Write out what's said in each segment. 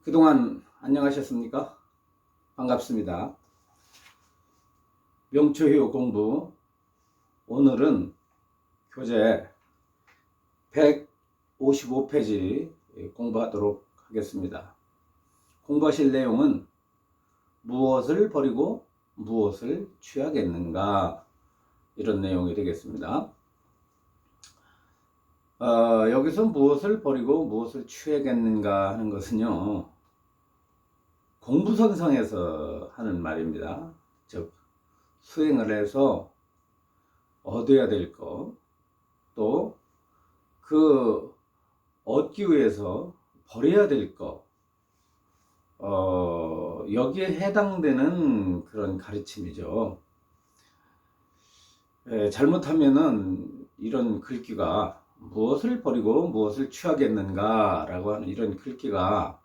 그동안 안녕하셨습니까? 반갑습니다. 명초효 공부, 오늘은 교재 155페이지 공부하도록 하겠습니다. 공부하실 내용은 무엇을 버리고 무엇을 취하겠는가, 이런 내용이 되겠습니다. 여기서 무엇을 버리고 무엇을 취하겠는가 하는 것은요, 공부선상에서 하는 말입니다. 즉 수행을 해서 얻어야 될 것, 또 그 얻기 위해서 버려야 될 것, 여기에 해당되는 그런 가르침이죠. 잘못하면은 이런 글귀가 무엇을 버리고 무엇을 취하겠는가 라고 하는 이런 글귀가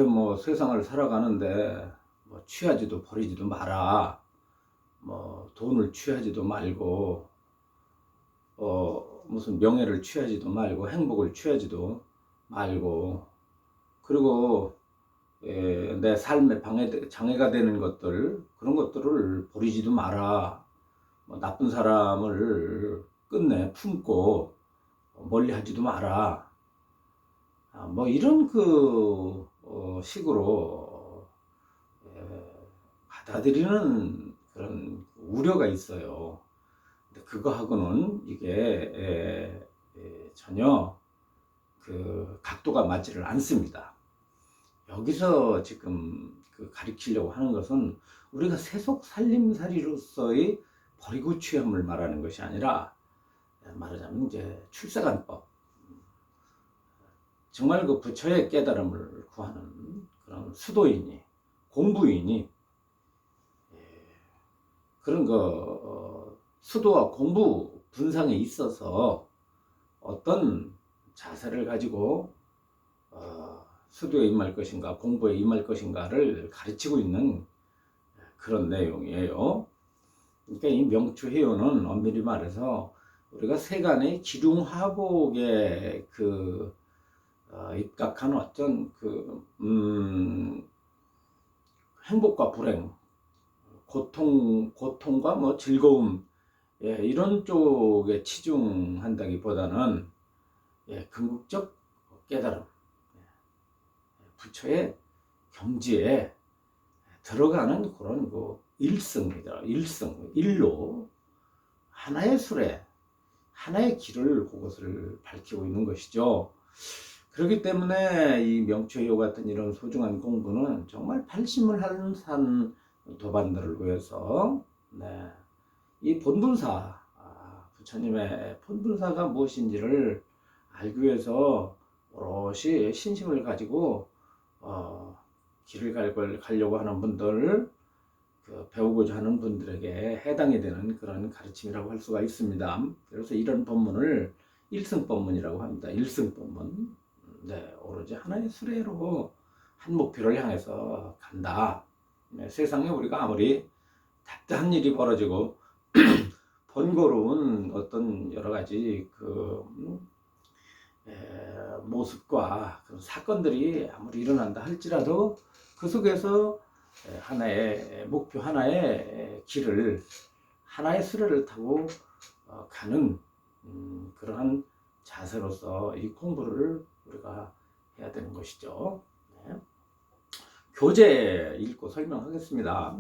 뭐 세상을 살아가는데 뭐 취하지도 버리지도 마라, 뭐 돈을 취하지도 말고 무슨 명예를 취하지도 말고 행복을 취하지도 말고, 그리고 내 삶에 장애가 되는 것들, 그런 것들을 버리지도 마라, 뭐 나쁜 사람을 끝내 품고 멀리 하지도 마라, 뭐 이런 식으로 받아들이는 그런 우려가 있어요. 근데 그거하고는 이게 전혀 그 각도가 맞지를 않습니다. 여기서 지금 가르치려고 하는 것은 우리가 세속 살림살이로서의 버리고 취함을 말하는 것이 아니라, 말하자면 이제 출세관법, 정말 그 부처의 깨달음을 구하는 그런 수도인이, 공부인이 그런 수도와 공부 분상에 있어서 어떤 자세를 가지고 수도에 임할 것인가, 공부에 임할 것인가를 가르치고 있는 그런 내용이에요. 그러니까 이 명추해요는 엄밀히 말해서 우리가 세간의 기륭화복에 입각한 어떤 행복과 불행, 고통과 뭐 즐거움, 이런 쪽에 치중한다기보다는 궁극적 깨달음, 부처의 경지에 들어가는 그런 일승이다. 일로 하나의 수레, 하나의 길을, 그것을 밝히고 있는 것이죠. 그렇기 때문에 이 명추효 같은 이런 소중한 공부는 정말 발심을 하는 산 도반들을 위해서, 이 본분사, 부처님의 본분사가 무엇인지를 알기 위해서 오롯이 신심을 가지고 길을 가려고 하는 분들, 배우고자 하는 분들에게 해당이 되는 그런 가르침이라고 할 수가 있습니다. 그래서 이런 법문을 일승법문이라고 합니다. 일승법문. 오로지 하나의 수레로 한 목표를 향해서 간다. 세상에 우리가 아무리 답답한 일이 벌어지고 번거로운 어떤 여러 가지 모습과 그런 사건들이 아무리 일어난다 할지라도 그 속에서 하나의 목표, 하나의 길을, 하나의 수레를 타고 가는 그러한 자세로서 이 공부를 우리가 해야 되는 것이죠. 교재 읽고 설명하겠습니다.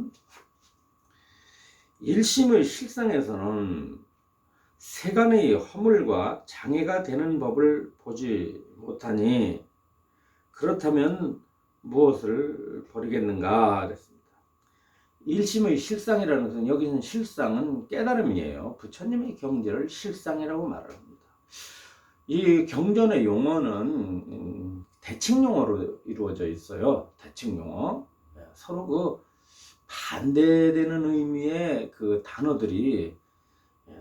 일심의 실상에서는 세간의 허물과 장애가 되는 법을 보지 못하니 그렇다면 무엇을 버리겠는가 그랬습니다. 일심의 실상이라는 것은, 여기는 실상은 깨달음이에요. 부처님의 경지를 실상이라고 말을 합니다. 이 경전의 용어는 대칭용어로 이루어져 있어요. 대칭용어. 서로 반대되는 의미의 단어들이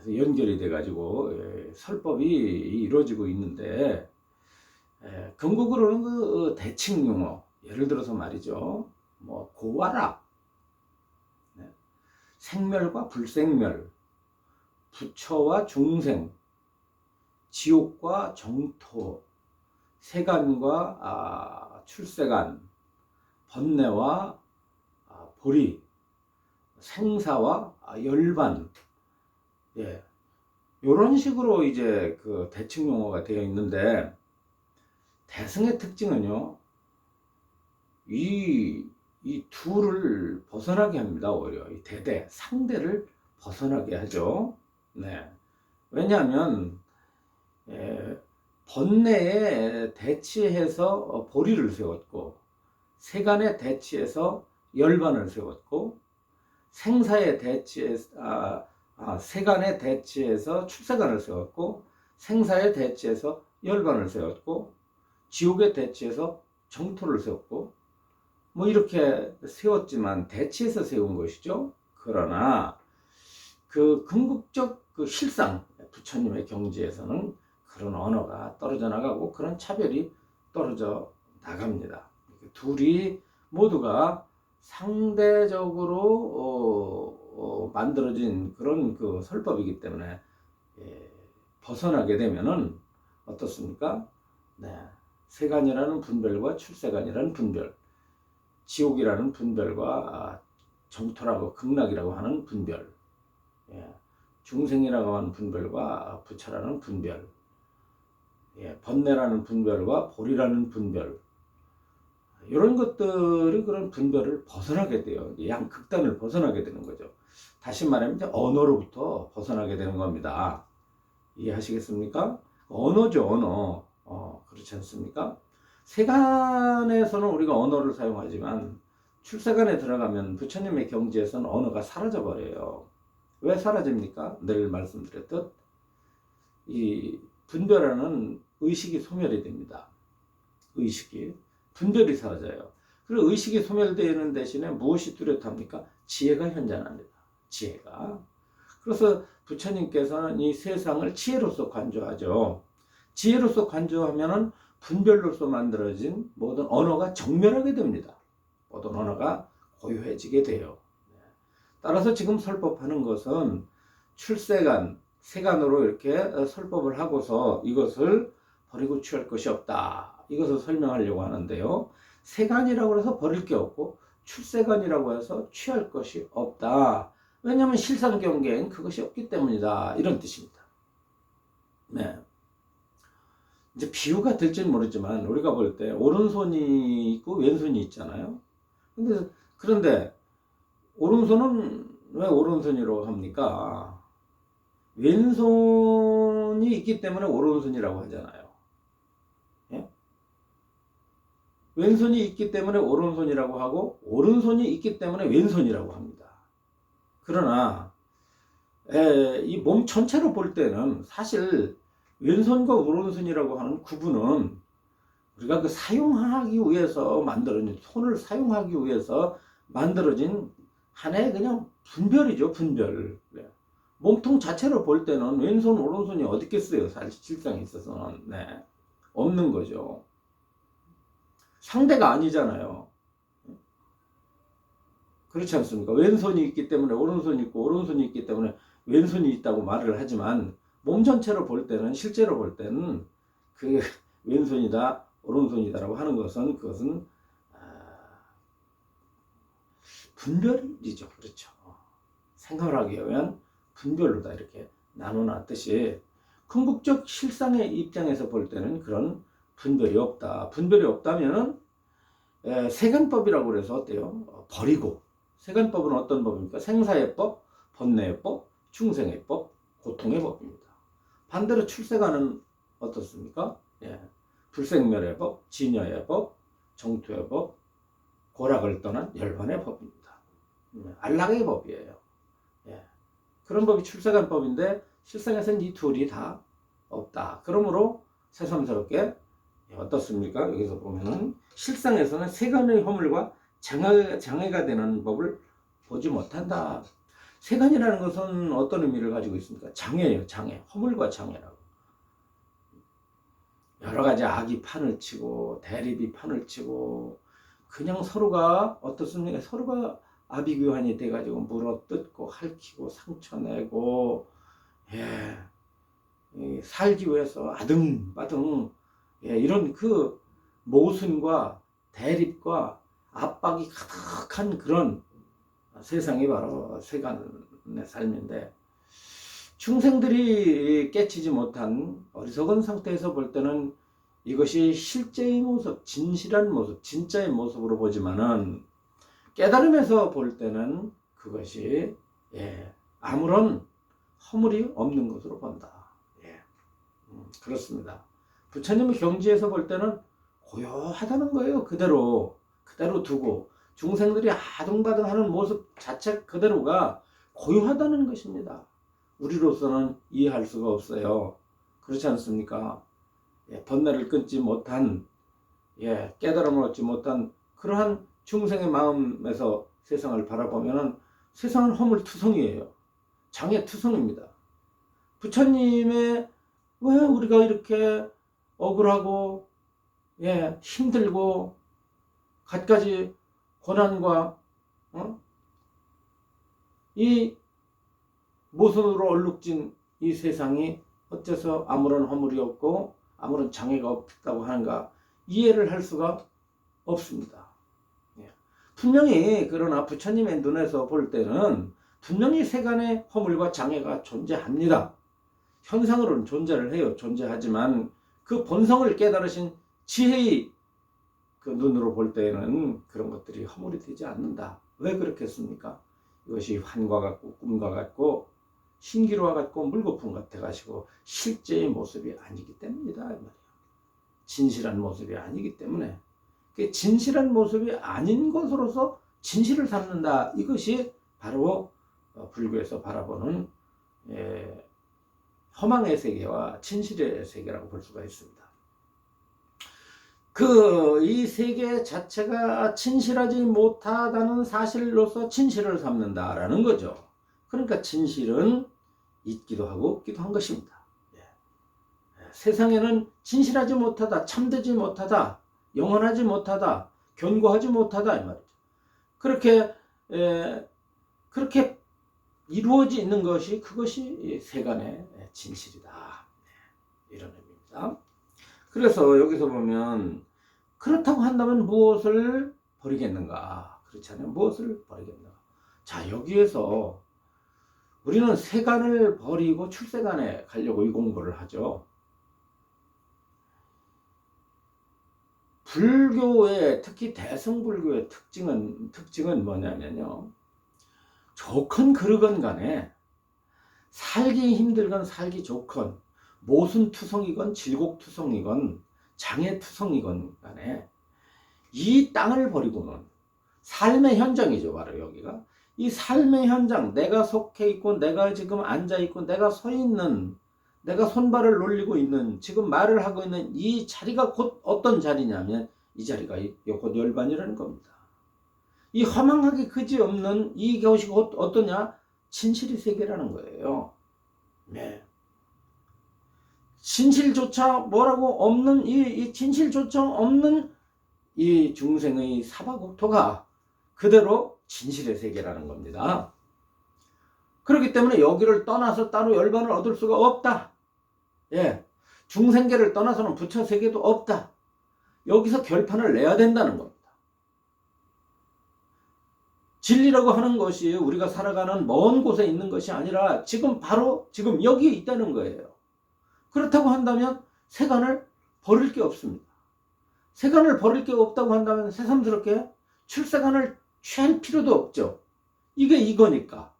연결이 돼가지고 설법이 이루어지고 있는데, 근국으로는 대칭용어, 예를 들어서 말이죠, 뭐 고와락, 생멸과 불생멸, 부처와 중생, 지옥과 정토, 세간과 출세간, 번뇌와 보리, 생사와 열반, 예, 이런 식으로 이제 그 대칭 용어가 되어 있는데, 대승의 특징은요, 이 둘을 벗어나게 합니다. 오히려 이 대대, 상대를 벗어나게 하죠. 네. 왜냐하면 번뇌에 대치해서 보리를 세웠고, 세간에 대치해서 열반을 세웠고, 생사에 대치해서 세간에 대치해서 출세간을 세웠고, 생사에 대치해서 열반을 세웠고, 지옥에 대치해서 정토를 세웠고, 뭐 이렇게 세웠지만 대치해서 세운 것이죠. 그러나 그 궁극적 그 실상, 부처님의 경지에서는 그런 언어가 떨어져 나가고 그런 차별이 떨어져 나갑니다. 둘이 모두가 상대적으로 만들어진 그런 그 설법이기 때문에 벗어나게 되면은 어떻습니까? 네. 세간이라는 분별과 출세간이라는 분별, 지옥이라는 분별과 정토라고 극락이라고 하는 분별, 중생이라고 하는 분별과 부처라는 분별, 번뇌라는 분별과 보리라는 분별, 이런 것들이 그런 분별을 벗어나게 돼요. 양극단을 벗어나게 되는 거죠. 다시 말하면 이제 언어로부터 벗어나게 되는 겁니다. 이해하시겠습니까? 언어죠, 언어. 그렇지 않습니까? 세간에서는 우리가 언어를 사용하지만 출세간에 들어가면 부처님의 경지에서는 언어가 사라져 버려요. 왜 사라집니까? 늘 말씀드렸듯 이 분별하는 의식이 소멸이 됩니다. 의식이 분별이 사라져요. 그리고 의식이 소멸되는 대신에 무엇이 뚜렷합니까? 지혜가 현존합니다. 지혜가. 그래서 부처님께서는 이 세상을 지혜로서 관조하죠. 지혜로서 관조하면은 분별로서 만들어진 모든 언어가 정멸하게 됩니다. 모든 언어가 고요해지게 돼요. 따라서 지금 설법하는 것은 출세간, 세간으로 이렇게 설법을 하고서 이것을 버리고 취할 것이 없다. 이것을 설명하려고 하는데요. 세간이라고 해서 버릴 게 없고 출세간이라고 해서 취할 것이 없다. 왜냐하면 실상경계엔 그것이 없기 때문이다. 이런 뜻입니다. 네. 이제 비유가 될지는 모르지만 우리가 볼 때 오른손이 있고 왼손이 있잖아요. 그런데 오른손은 왜 오른손이라고 합니까? 왼손이 있기 때문에 오른손이라고 하잖아요. 예? 왼손이 있기 때문에 오른손이라고 하고 오른손이 있기 때문에 왼손이라고 합니다. 그러나 이 몸 전체로 볼 때는 사실 왼손과 오른손이라고 하는 구분은 우리가 그 사용하기 위해서 만들어진, 손을 사용하기 위해서 만들어진 하나의 그냥 분별이죠, 분별. 몸통 자체로 볼 때는 왼손, 오른손이 어디 있겠어요, 사실 실상에 있어서는. 네. 없는 거죠. 상대가 아니잖아요. 그렇지 않습니까? 왼손이 있기 때문에 오른손이 있고, 오른손이 있기 때문에 왼손이 있다고 말을 하지만, 몸 전체로 볼 때는, 실제로 볼 때는 그 왼손이다, 오른손이다라고 하는 것은 그것은 분별이죠. 그렇죠. 생각을 하기 위한 분별로 다 이렇게 나눠놨듯이 궁극적 실상의 입장에서 볼 때는 그런 분별이 없다. 분별이 없다면은 세간법이라고 그래서 어때요? 버리고. 세간법은 어떤 법입니까? 생사의 법, 번뇌의 법, 중생의 법, 고통의 법입니다. 반대로 출세간은 어떻습니까? 불생멸의 법, 진여의 법, 정토의 법, 고락을 떠난 열반의 법입니다. 안락의 법이에요. 그런 법이 출세간 법인데 실상에서는 이 둘이 다 없다. 그러므로 새삼스럽게 어떻습니까? 여기서 보면은 실상에서는 세간의 허물과 장애가 되는 법을 보지 못한다. 세간이라는 것은 어떤 의미를 가지고 있습니까? 장애예요, 장애. 허물과 장애라고. 여러 가지 악이 판을 치고 대립이 판을 치고 그냥 서로가 어떻습니까? 서로가 아비규환이 돼가지고 물어뜯고 핥히고 상처내고 살기 위해서 아등바등 예, 이런 그 모순과 대립과 압박이 가득한 그런 세상이 바로 세간의 삶인데, 중생들이 깨치지 못한 어리석은 상태에서 볼 때는 이것이 실제의 모습, 진실한 모습, 진짜의 모습으로 보지만은, 깨달음에서 볼 때는 그것이 아무런 허물이 없는 것으로 본다. 그렇습니다. 부처님의 경지에서 볼 때는 고요하다는 거예요. 그대로 두고 중생들이 아둥바둥하는 모습 자체 그대로가 고요하다는 것입니다. 우리로서는 이해할 수가 없어요. 그렇지 않습니까? 번뇌를 끊지 못한, 깨달음을 얻지 못한 그러한 중생의 마음에서 세상을 바라보면 세상은 허물투성이에요. 장애투성입니다. 부처님의 왜 우리가 이렇게 억울하고 힘들고 갖가지 고난과 이 모순으로 얼룩진 이 세상이 어째서 아무런 허물이 없고 아무런 장애가 없다고 하는가 이해를 할 수가 없습니다. 분명히 그러나 부처님의 눈에서 볼 때는 분명히 세간의 허물과 장애가 존재합니다. 현상으로는 존재를 해요. 존재하지만 그 본성을 깨달으신 지혜의 그 눈으로 볼 때는 그런 것들이 허물이 되지 않는다. 왜 그렇겠습니까? 이것이 환과 같고 꿈과 같고 신기루와 같고 물거품 같아 가지고 실제의 모습이 아니기 때문이다. 진실한 모습이 아니기 때문에 진실한 모습이 아닌 것으로서 진실을 삼는다. 이것이 바로 불교에서 바라보는 허망의 세계와 진실의 세계라고 볼 수가 있습니다. 이 세계 자체가 진실하지 못하다는 사실로서 진실을 삼는다라는 거죠. 그러니까 진실은 있기도 하고 없기도 한 것입니다. 세상에는 진실하지 못하다, 참되지 못하다, 영원하지 못하다, 견고하지 못하다 이 말이죠. 그렇게 이루어져 있는 것이 그것이 세간의 진실이다. 이런 의미입니다. 그래서 여기서 보면 그렇다고 한다면 무엇을 버리겠는가? 그렇지 않아요? 무엇을 버리겠는가? 자, 여기에서 우리는 세간을 버리고 출세간에 가려고 이 공부를 하죠. 불교의 특히 대승불교의 특징은 뭐냐면요. 좋건 그르건 간에 살기 힘들건 살기 좋건 모순투성이건 질곡투성이건 장애투성이건 간에 이 땅을 버리고는 삶의 현장이죠. 바로 여기가 이 삶의 현장, 내가 속해 있고 내가 지금 앉아 있고 내가 서 있는, 내가 손발을 놀리고 있는, 지금 말을 하고 있는 이 자리가 곧 어떤 자리냐면 이 자리가 곧 열반이라는 겁니다. 이 허망하게 그지없는 이것이 곧 어떠냐? 진실의 세계라는 거예요. 진실조차 뭐라고 없는 이 진실조차 없는 이 중생의 사바국토가 그대로 진실의 세계라는 겁니다. 그렇기 때문에 여기를 떠나서 따로 열반을 얻을 수가 없다. 중생계를 떠나서는 부처 세계도 없다. 여기서 결판을 내야 된다는 겁니다. 진리라고 하는 것이 우리가 살아가는 먼 곳에 있는 것이 아니라 지금 바로 지금 여기에 있다는 거예요. 그렇다고 한다면 세간을 버릴 게 없습니다. 세간을 버릴 게 없다고 한다면 새삼스럽게 출세간을 취할 필요도 없죠. 이게 이거니까.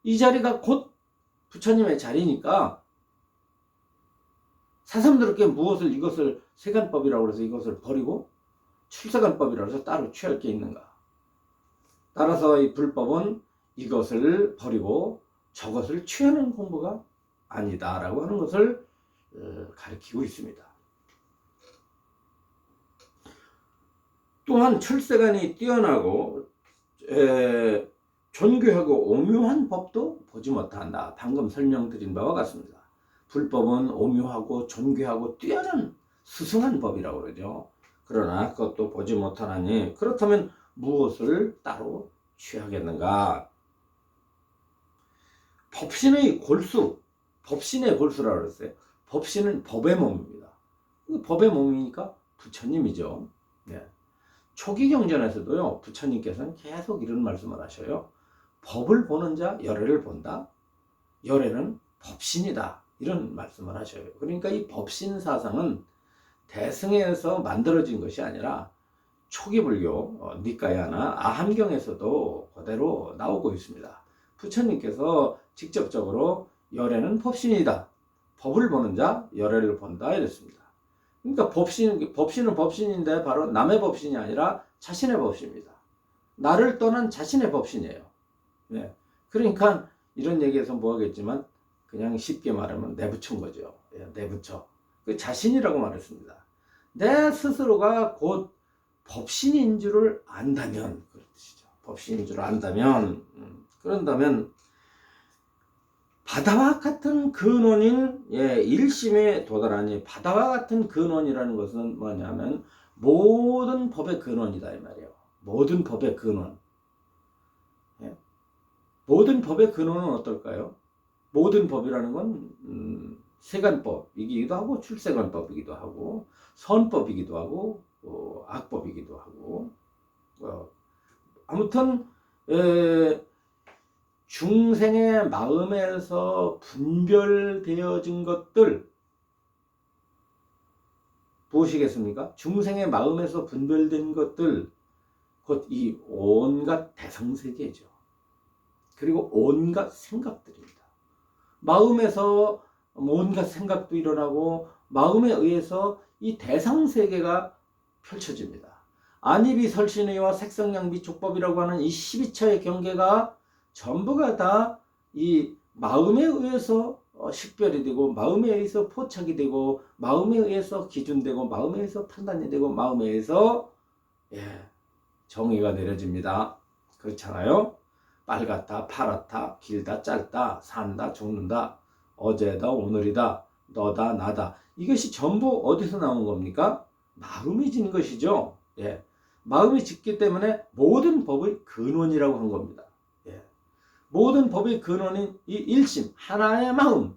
이 자리가 곧 부처님의 자리니까 새삼스럽게 이것을 세간법이라고 해서 이것을 버리고 출세간법이라고 해서 따로 취할 게 있는가. 따라서 이 불법은 이것을 버리고 저것을 취하는 공부가 아니다라고 하는 것을 가리키고 있습니다. 또한 출세간이 뛰어나고 존귀하고 오묘한 법도 보지 못한다. 방금 설명드린 바와 같습니다. 불법은 오묘하고 존귀하고 뛰어난 수승한 법이라고 그러죠. 그러나 그것도 보지 못하나니 그렇다면 무엇을 따로 취하겠는가? 법신의 골수, 법신의 골수라고 그랬어요. 법신은 법의 몸입니다. 법의 몸이니까 부처님이죠. 예. 초기 경전에서도요, 부처님께서는 계속 이런 말씀을 하셔요. 법을 보는 자 열애를 본다. 열애는 법신이다. 이런 말씀을 하셔요. 그러니까 이 법신 사상은 대승에서 만들어진 것이 아니라 초기 불교 니까야나 아함경에서도 그대로 나오고 있습니다. 부처님께서 직접적으로 열애는 법신이다. 법을 보는 자 열애를 본다 이랬습니다. 그러니까 법신은 법신인데 바로 남의 법신이 아니라 자신의 법신입니다. 나를 떠난 자신의 법신이에요. 네. 그러니까 이런 얘기에서 뭐 하겠지만 그냥 쉽게 말하면 내부처인 거죠. 예, 내부처. 그 자신이라고 말했습니다. 내 스스로가 곧 법신인 줄을 안다면 그런 뜻이죠. 법신인 줄을 안다면 그런다면 바다와 같은 근원인 일심에 도달하니 바다와 같은 근원이라는 것은 뭐냐면 모든 법의 근원이다 이 말이에요. 모든 법의 근원. 예? 모든 법의 근원은 어떨까요? 모든 법이라는 건 세간법이기도 하고 출세간법이기도 하고 선법이기도 하고 악법이기도 하고 아무튼 중생의 마음에서 분별되어진 것들 무엇이겠습니까? 중생의 마음에서 분별된 것들 곧 이 온갖 대성세계죠. 그리고 온갖 생각들입니다. 마음에서 온갖 생각도 일어나고 마음에 의해서 이 대상세계가 펼쳐집니다. 안입이 설신의와 색성양비 족법이라고 하는 이 12처의 경계가 전부가 다 이 마음에 의해서 식별이 되고 마음에 의해서 포착이 되고 마음에 의해서 기준되고 마음에 의해서 판단이 되고 마음에 의해서 정의가 내려집니다. 그렇잖아요. 빨갛다, 파랗다, 길다, 짧다, 산다, 죽는다, 어제다, 오늘이다, 너다, 나다. 이것이 전부 어디서 나온 겁니까? 마음이 진 것이죠. 예. 마음이 짓기 때문에 모든 법의 근원이라고 한 겁니다. 예. 모든 법의 근원인 이 일심, 하나의 마음.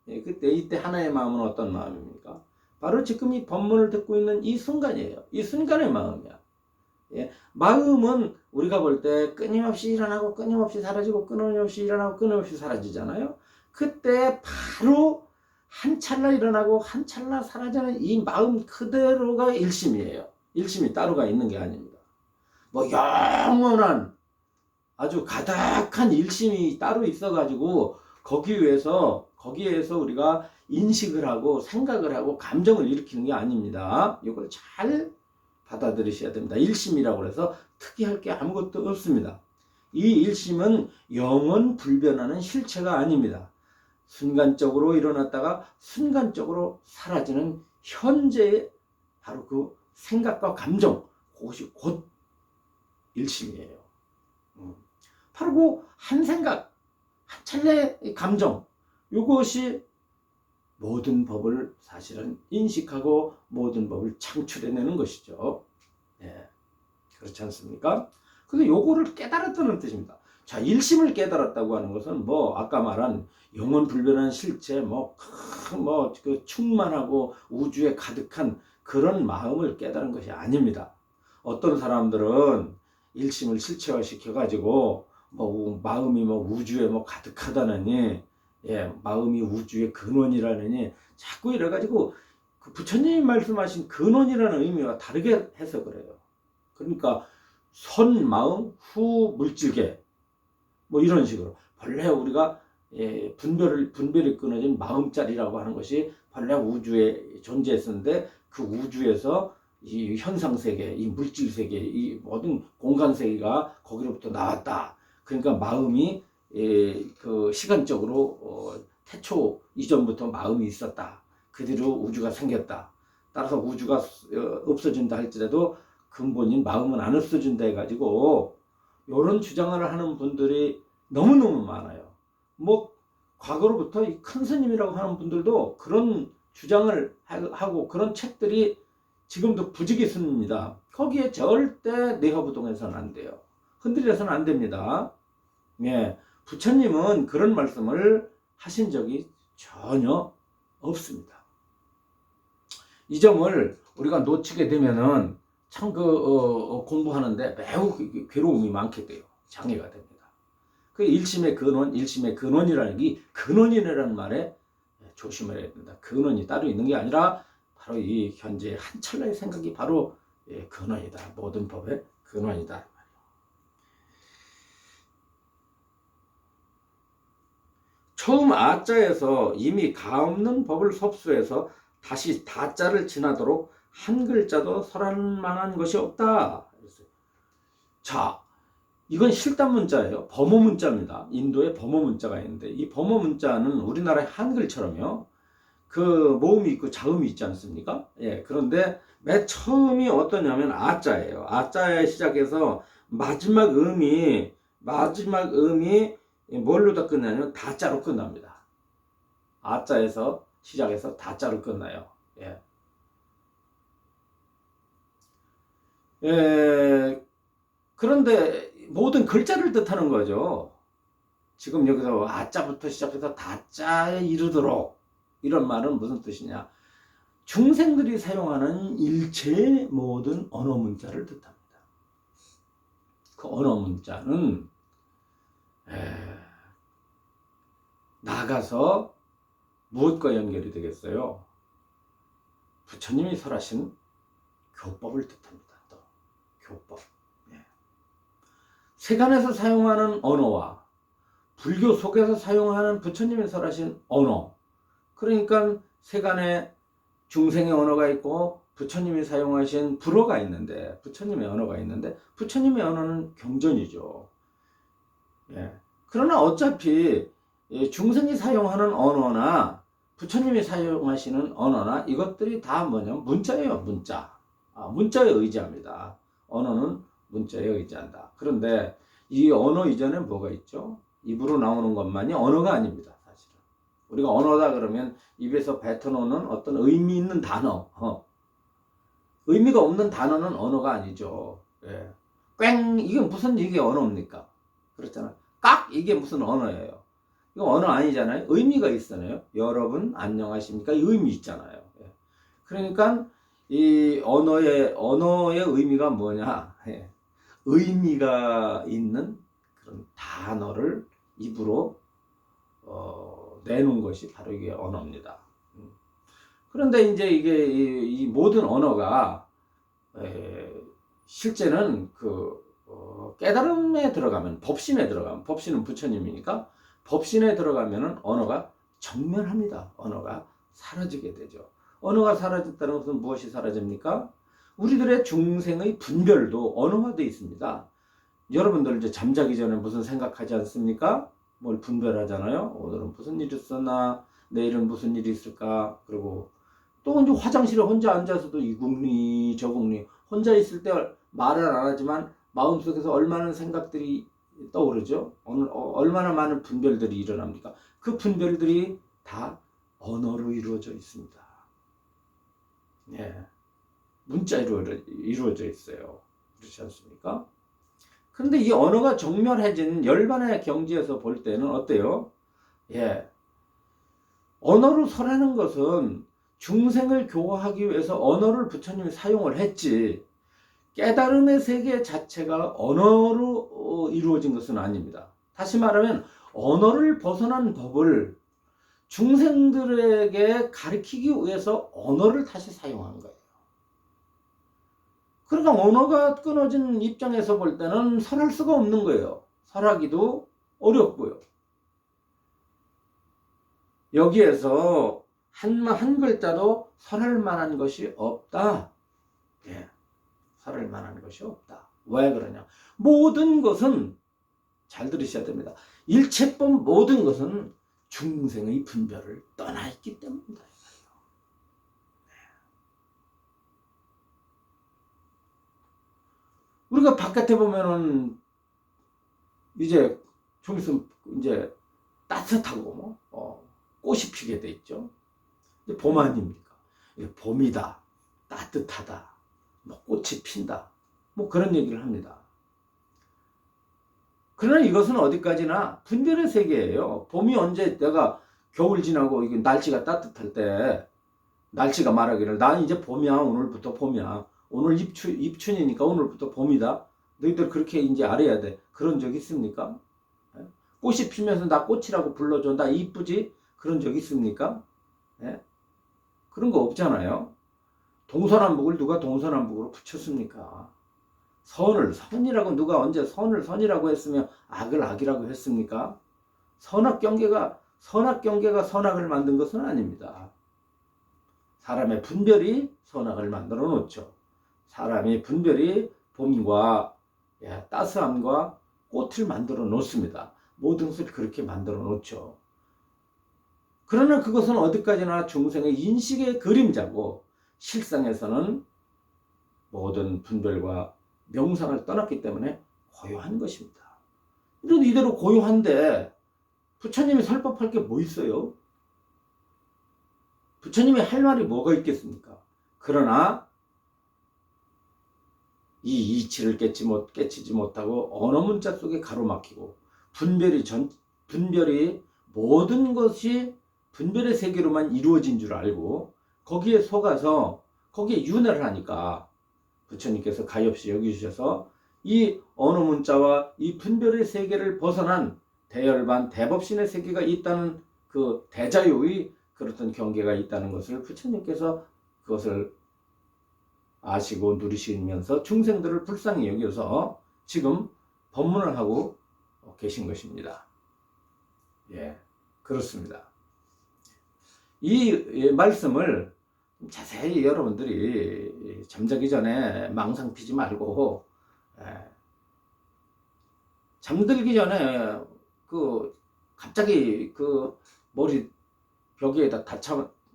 예. 이때 하나의 마음은 어떤 마음입니까? 바로 지금 이 법문을 듣고 있는 이 순간이에요. 이 순간의 마음이야. 예, 마음은 우리가 볼 때 끊임없이 일어나고 끊임없이 사라지고 끊임없이 일어나고 끊임없이 사라지잖아요. 그때 바로 한 찰나 일어나고 한 찰나 사라지는 이 마음 그대로가 일심이에요. 일심이 따로가 있는 게 아닙니다. 뭐 영원한 아주 가득한 일심이 따로 있어가지고 거기에서 우리가 인식을 하고 생각을 하고 감정을 일으키는 게 아닙니다. 이걸 잘 받아들이셔야 됩니다. 일심이라고 해서 특이할 게 아무것도 없습니다. 이 일심은 영원 불변하는 실체가 아닙니다. 순간적으로 일어났다가 순간적으로 사라지는 현재의 바로 그 생각과 감정, 그것이 곧 일심이에요. 바로 그 한 생각, 한 찰나의 감정, 이것이 모든 법을 사실은 인식하고 모든 법을 창출해내는 것이죠. 네. 그렇지 않습니까? 근데 요거를 깨달았다는 뜻입니다. 자, 일심을 깨달았다고 하는 것은 뭐 아까 말한 영원 불변한 실체, 그 충만하고 우주에 가득한 그런 마음을 깨달은 것이 아닙니다. 어떤 사람들은 일심을 실체화 시켜가지고 마음이 우주에 가득하다느니 마음이 우주의 근원이라느니 자꾸 이래가지고 그 부처님이 말씀하신 근원이라는 의미와 다르게 해서 그래요. 그러니까 선 마음 후 물질계 이런 식으로 본래 우리가 분별이 끊어진 마음자리라고 하는 것이 본래 우주에 존재했었는데 그 우주에서 이 현상세계, 이 물질세계, 이 모든 공간세계가 거기로부터 나왔다. 그러니까 마음이 그 시간적으로 태초 이전부터 마음이 있었다. 그대로 우주가 생겼다. 따라서 우주가 없어진다 할지라도 근본인 마음은 안 없어진다 해가지고 이런 주장을 하는 분들이 너무너무 많아요. 과거로부터 이 큰 스님이라고 하는 분들도 그런 주장을 하고 그런 책들이 지금도 부지기수입니다. 거기에 절대 내화부동해서는 안 돼요. 흔들려서는 안 됩니다. 예, 부처님은 그런 말씀을 하신 적이 전혀 없습니다. 이 점을 우리가 놓치게 되면은 참 공부하는데 매우 괴로움이 많게 돼요. 장애가 됩니다. 그 일심의 근원이라는 게 근원이라는 말에 조심해야 된다. 근원이 따로 있는 게 아니라 바로 이 현재 한 찰나의 생각이 바로 근원이다. 모든 법의 근원이다. 처음 아자에서 이미 가없는 법을 섭수해서 다시 다자를 지나도록 한 글자도 설할 만한 것이 없다. 자, 이건 실단 문자예요. 범어 문자입니다. 인도에 범어 문자가 있는데 이 범어 문자는 우리나라의 한글처럼요. 그 모음이 있고 자음이 있지 않습니까? 예, 그런데 맨 처음이 어떠냐면 아자예요. 아자에 시작해서 마지막 음이 뭘로 다 끝나냐면 다자로 끝납니다. 아자에서 시작해서 다자로 끝나요. 예. 예, 그런데 모든 글자를 뜻하는 거죠. 지금 여기서 아자부터 시작해서 다자에 이르도록 이런 말은 무슨 뜻이냐? 중생들이 사용하는 일체의 모든 언어 문자를 뜻합니다. 그 언어 문자는 나가서 무엇과 연결이 되겠어요? 부처님이 설하신 교법을 뜻합니다. 또 교법. 세간에서 사용하는 언어와 불교 속에서 사용하는 부처님이 설하신 언어, 그러니까 세간에 중생의 언어가 있고 부처님이 사용하신 불어가 있는데 부처님의 언어가 있는데 부처님의 언어는 경전이죠. 예. 그러나 어차피 중생이 사용하는 언어나 부처님이 사용하시는 언어나 이것들이 다 뭐냐 문자예요. 문자. 문자에 의지합니다. 언어는 문자에 의지한다. 그런데 이 언어 이전에 뭐가 있죠? 입으로 나오는 것만이 언어가 아닙니다. 사실은 우리가 언어다 그러면 입에서 뱉어놓는 어떤 의미 있는 단어, 의미가 없는 단어는 언어가 아니죠. 예. 꽹 이게 무슨 이게 언어입니까? 그렇잖아. 깍 이게 무슨 언어예요? 이거 언어 아니잖아요. 의미가 있잖아요. 여러분 안녕하십니까? 이 의미 있잖아요. 예. 그러니까 이 언어의 의미가 뭐냐? 예. 의미가 있는 그런 단어를 입으로 내놓은 것이 바로 이게 언어입니다. 그런데 이제 이게 이 모든 언어가 실제는 깨달음에 들어가면 법신은 부처님이니까 법신에 들어가면은 언어가 정멸합니다. 언어가 사라지게 되죠. 언어가 사라졌다는 것은 무엇이 사라집니까? 우리들의 중생의 분별도 언어화되어 있습니다. 여러분들 이제 잠자기 전에 무슨 생각하지 않습니까? 뭘 분별하잖아요. 오늘은 무슨 일이 있었나, 내일은 무슨 일이 있을까. 그리고 또 이제 화장실에 혼자 앉아서도 이 국리 저 국리 혼자 있을 때 말은 안 하지만 마음속에서 얼마나 생각들이 떠오르죠. 얼마나 많은 분별들이 일어납니까? 그 분별들이 다 언어로 이루어져 있습니다. 예, 문자로 이루어져 있어요. 그렇지 않습니까? 그런데 이 언어가 정멸해진 열반의 경지에서 볼 때는 어때요? 예, 언어로 설하는 것은 중생을 교화하기 위해서 언어를 부처님이 사용을 했지 깨달음의 세계 자체가 언어로 이루어진 것은 아닙니다. 다시 말하면 언어를 벗어난 법을 중생들에게 가르치기 위해서 언어를 다시 사용한 거예요. 그러니까 언어가 끊어진 입장에서 볼 때는 설할 수가 없는 거예요. 설하기도 어렵고요. 여기에서 한 글자도 설할 만한 것이 없다. 예, 설할 만한 것이 없다. 왜 그러냐? 모든 것은 잘 들으셔야 됩니다. 일체법 모든 것은 중생의 분별을 떠나 있기 때문이다. 우리가 바깥에 보면은 이제 좀 있으면 이제 따뜻하고 꽃이 피게 돼 있죠. 봄 아닙니까? 봄이다, 따뜻하다, 꽃이 핀다, 그런 얘기를 합니다. 그러나 이것은 어디까지나 분별의 세계예요. 봄이 언제 내가 겨울 지나고 이게 날씨가 따뜻할 때 날씨가 말하기를 나 이제 봄이야. 오늘부터 봄이야. 오늘 입춘이니까 오늘부터 봄이다. 너희들 그렇게 이제 알아야 돼. 그런 적 있습니까? 예? 꽃이 피면서 나 꽃이라고 불러줘. 나 이쁘지? 그런 적 있습니까? 예? 그런 거 없잖아요. 동서남북을 누가 동서남북으로 붙였습니까? 선이라고 누가 언제 선이라고 했으며 악을 악이라고 했습니까? 선악경계가 선악을 만든 것은 아닙니다. 사람의 분별이 선악을 만들어 놓죠. 사람이 분별이 봄과 따스함과 꽃을 만들어 놓습니다. 모든 것을 그렇게 만들어 놓죠. 그러나 그것은 어디까지나 중생의 인식의 그림자고 실상에서는 모든 분별과 명상을 떠났기 때문에 고요한 것입니다. 이대로 고요한데 부처님이 설법할 게 뭐 있어요? 부처님이 할 말이 뭐가 있겠습니까? 그러나 이 이치를 깨치지 못하고 언어 문자 속에 가로막히고 분별이 모든 것이 분별의 세계로만 이루어진 줄 알고 거기에 속아서 거기에 윤회를 하니까 부처님께서 가엾이 여기주셔서 이 언어 문자와 이 분별의 세계를 벗어난 대열반 대법신의 세계가 있다는 그 대자유의 그렇던 경계가 있다는 것을 부처님께서 그것을 아시고 누리시면서 중생들을 불쌍히 여겨서 지금 법문을 하고 계신 것입니다. 예, 그렇습니다. 이 말씀을 자세히 여러분들이 잠자기 전에 망상 피지 말고 잠들기 전에 갑자기 머리 벽에다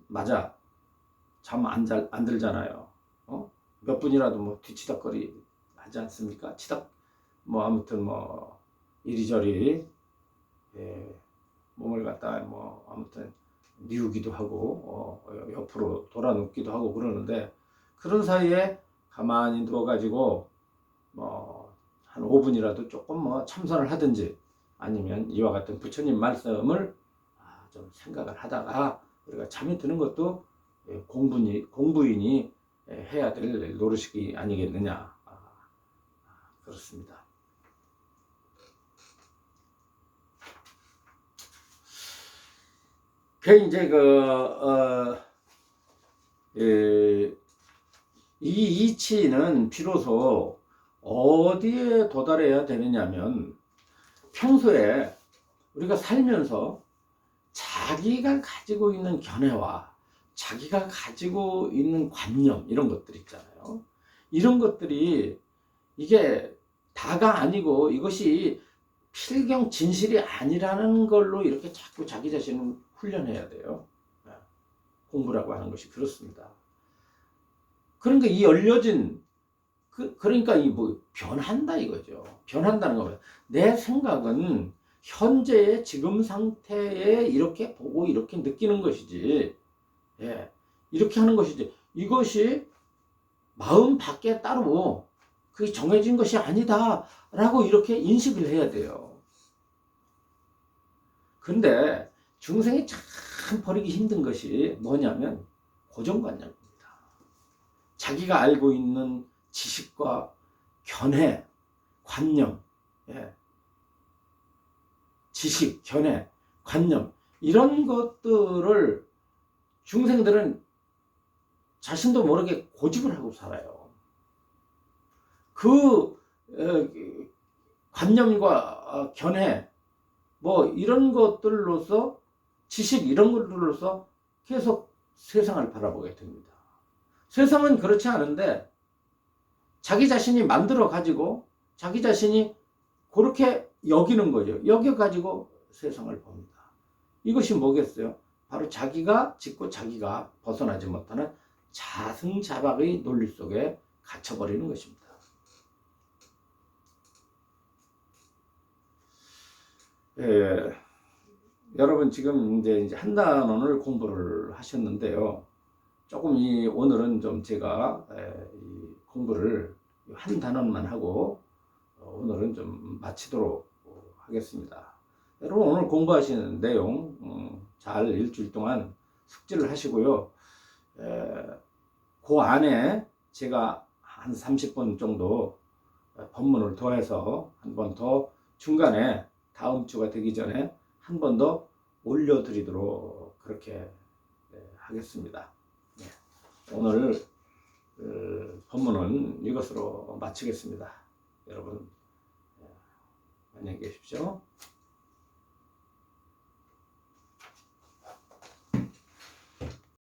맞아 잠 안 들잖아요. 몇 분이라도 뭐 뒤치닥거리 하지 않습니까? 아무튼 이리저리 몸을 갖다 아무튼 뉘우기도 하고 옆으로 돌아 눕기도 하고 그러는데 그런 사이에 가만히 누워가지고 한 5분이라도 조금 참선을 하든지 아니면 이와 같은 부처님 말씀을 좀 생각을 하다가 우리가 잠이 드는 것도 공부인이 해야 될 노릇이 아니겠느냐. 그렇습니다. 이제 이 이치는 비로소 어디에 도달해야 되느냐면 평소에 우리가 살면서 자기가 가지고 있는 견해와 자기가 가지고 있는 관념 이런 것들 있잖아요. 이런 것들이 이게 다가 아니고 이것이 필경 진실이 아니라는 걸로 이렇게 자꾸 자기 자신을 훈련해야 돼요. 공부라고 하는 것이 그렇습니다. 그러니까 이 열려진 그러니까 변한다 이거죠. 변한다는 거예요. 내 생각은 현재의 지금 상태에 이렇게 보고 이렇게 느끼는 것이지, 이렇게 하는 것이지. 이것이 마음 밖에 따로 그게 정해진 것이 아니다라고 이렇게 인식을 해야 돼요. 근데 중생이 참 버리기 힘든 것이 뭐냐면 고정관념입니다. 자기가 알고 있는 지식과 견해, 관념, 지식, 견해, 관념 이런 것들을 중생들은 자신도 모르게 고집을 하고 살아요. 그 관념과 견해 이런 것들로서 지식 이런 것들로서 계속 세상을 바라보게 됩니다. 세상은 그렇지 않은데 자기 자신이 만들어 가지고 자기 자신이 그렇게 여기는 거죠. 여겨 가지고 세상을 봅니다. 이것이 뭐겠어요? 바로 자기가 짓고 자기가 벗어나지 못하는 자승자박의 논리 속에 갇혀버리는 것입니다. 여러분 지금 이제 한단원을 공부를 하셨는데요. 조금 오늘은 좀 제가 이 공부를 한 단원만 하고 오늘은 좀 마치도록 하겠습니다. 여러분 오늘 공부하시는 내용 잘 일주일 동안 숙지를 하시고요. 그 안에 제가 한 30분 정도 본문을 더해서 한 번 더 중간에 다음 주가 되기 전에 한 번 더 올려드리도록 그렇게 하겠습니다. 오늘 본문은 이것으로 마치겠습니다. 여러분 안녕히 계십시오.